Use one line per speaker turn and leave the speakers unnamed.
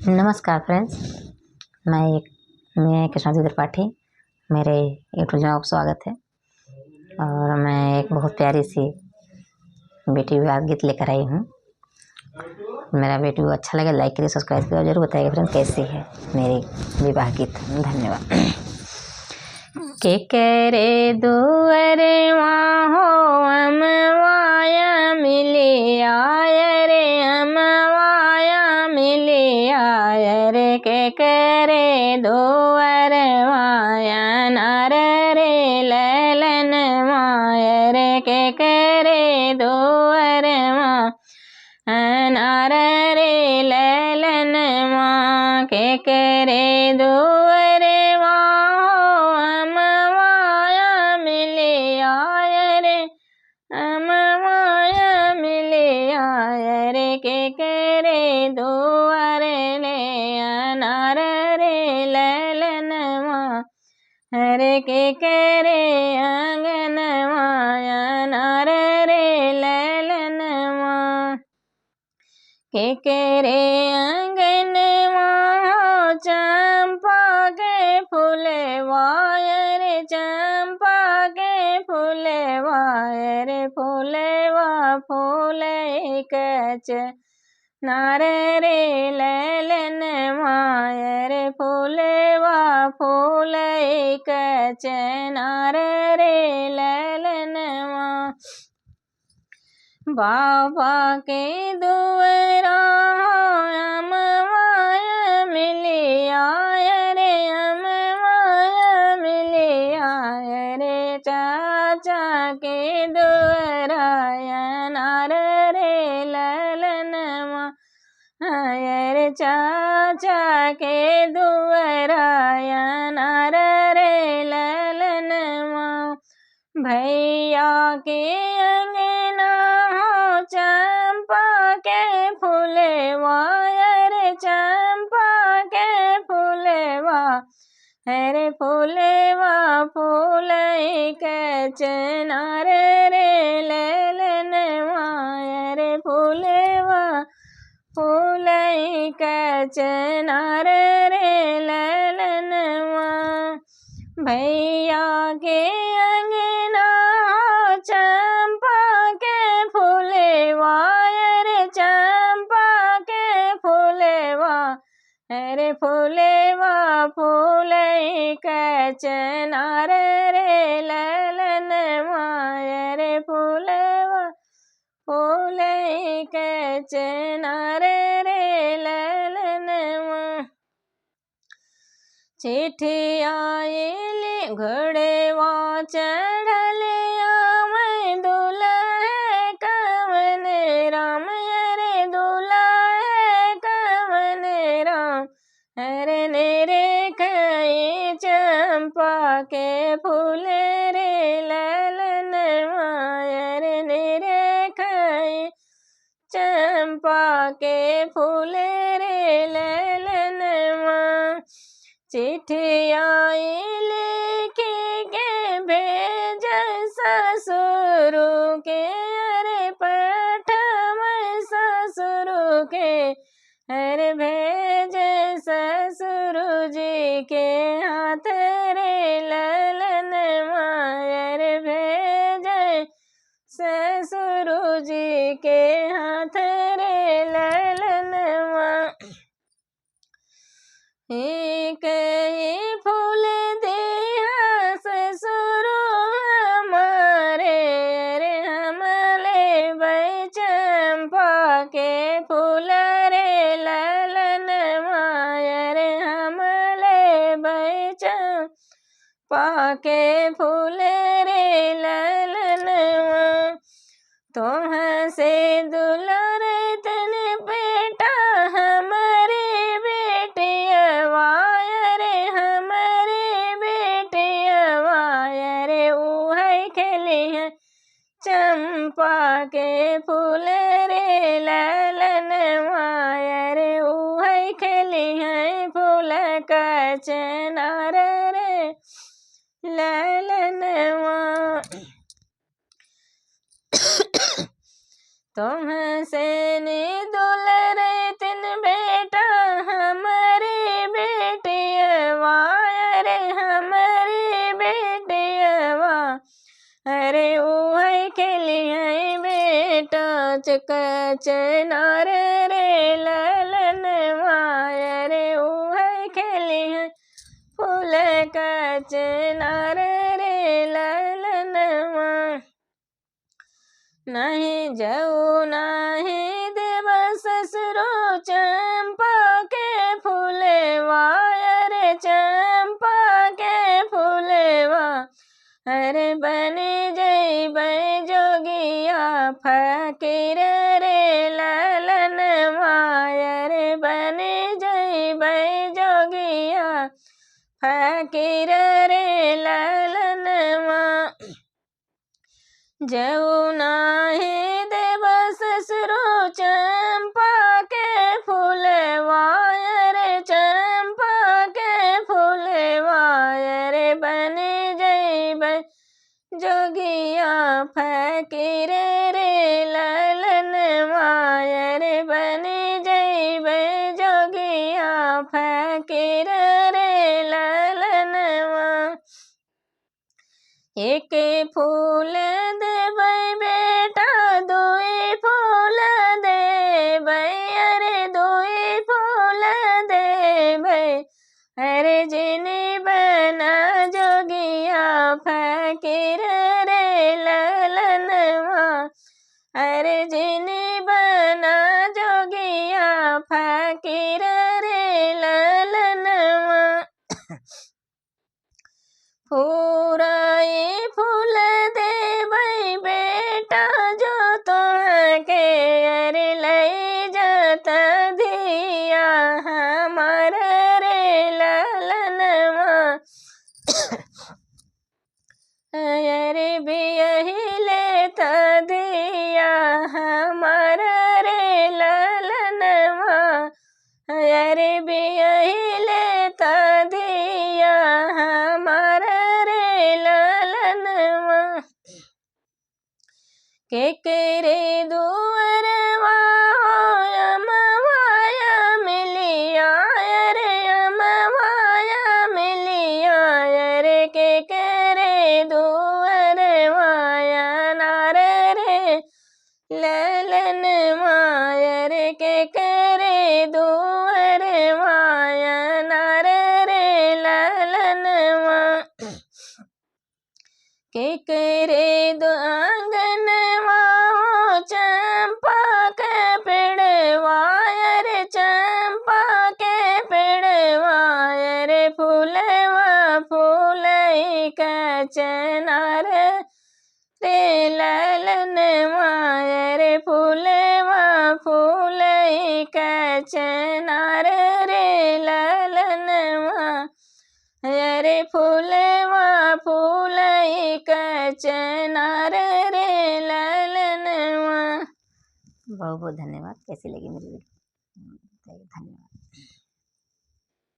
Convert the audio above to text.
नमस्कार फ्रेंड्स, मैं कृष्णा त्रिपाठी। मेरे यूट्यूब चैनल को स्वागत है। और मैं एक बहुत प्यारी सी बेटी विवाह गीत लेकर आई हूँ। मेरा वीडियो अच्छा लगे लाइक करिए, सब्सक्राइब करिए और जरूर बताइएगा फ्रेंड्स कैसी है मेरी विवाह गीत। धन्यवाद। के करे दुअरे हो अमवाया मिली आय रे, अमवाया मिली आय रे। के करे दुअर वाया नार रे ललन माय रे। के करे दुअर नार रे ललन माँ। के करे दुअर के करे दुअर ले अनार रे ललन माँ। हरे के करे आंगन माया नार रे ललन माँ। के करे आंगन माँ चंपा के फूले वाय रे। चंपा के फूले वाय रे। फूले वा फूले कच नार रे ललन माय रे। फूले वा फूले कच नार रे ललन माँ। बाबा के दुअरा अमवाया मिली आय रे। अमवाया मिली आय रे। चाचा के दुअरा नार रे ललन माँ आय रे। चाचा के दुअरा नार रे ललन माँ। भैया के अंगना चंपा के फूले वाय रे। चंपा के फूले वा रे। फूले वा फूले कच नार रे ललन माय रे। फूले वा फूले कच नार रे ललन माँ। भैया के अंगना चंपा के फूले वाय रे। चंपा के फूले वा रे। फूले वा फूले कच नार रे ललन माय रे। फूले वा फूले कच नार रे ललन माँ। चिट्ठी आयली घोड़े वा चढ़ले मैं दूल्हा कवन राम रे। दूल्हा कवन राम हरे नेरे खाए चंपा के फूल रे ललन माय रे। नेरे खाए चंपा के फूल रे ललन माँ। चिट्ठी आई लिखी के भेज ससुर के अरे। पठम ससुर के अरे। भेज ससुर जी के हाथ रे ललन माय रे। भेज ससुर जी के हाथ रे ललन माँ। एक फूल दिया ससुर हमारे रे। हम ले चंपा के फूल रे ललन माय रे। हम ले चंपा के फूल रे ललन माँ। तोह से दुलार तने बेटा हमारे बेटिया वाय रे। हमारे बेटिया वाय रे। उहै खेली है चंपा के फूल रे ललन माय रे। उहै खेली है फूल कच नार रे ललन माँ। तुम से दुलरे तिन बेटा हम
कचनार रे ललनवा रे उहै खेली है फूल कचनार रे ललनवा। नहीं जाऊ नहीं देव ससुरो चंपा के फूलेवा रे चंपा के फूलेवा। अरे बने जैबै जोगिया फकीर रे ललनवा रे बने जैबै जोगिया फकीर रे ललनवा। जाऊ नाही देव ससुरो चंपा के फूलवा रे चंपा के फूलवा रे बने जैबै जोगिया फकीर रे ललनवा रे बने जैबै जोगिया फकीर रे ललनवा। एक फूल देबै बेटा दुई फूल देबै अरे दुई फूल देबै। अरे जिनी बना जोगिया फकीर रे ललनवा अरे जिनी बना जोगिया फकीर रे ललनवा। पूराई फूल देबै बेटा जो तोहके अरे लई जाता धिया हमार रे ललनवा। अरे बियही लेता दिया हमार रे ललनवा। अरे बियही लेता दिया हमार रे ललनवा। केकरे दुअरवा अमवाया मिलिया रे अमवाया मिलिया रे केकरे दुअरवा अनार रे ललनवा रे केकरे दुअरवा अनार रे ललनवा। केकरे आंगनवा चंपा के पेड़वा रे चंपा के पेड़वा रे फूलवा फूलई कचनार रे ललनवा रे फूलवा फूलई कचनार रे ललनवा। अरे फूलवा फूलई कचनार रे ललनवा।
बहुत बहुत धन्यवाद। कैसी लगी मेरी वीडियो? धन्यवाद।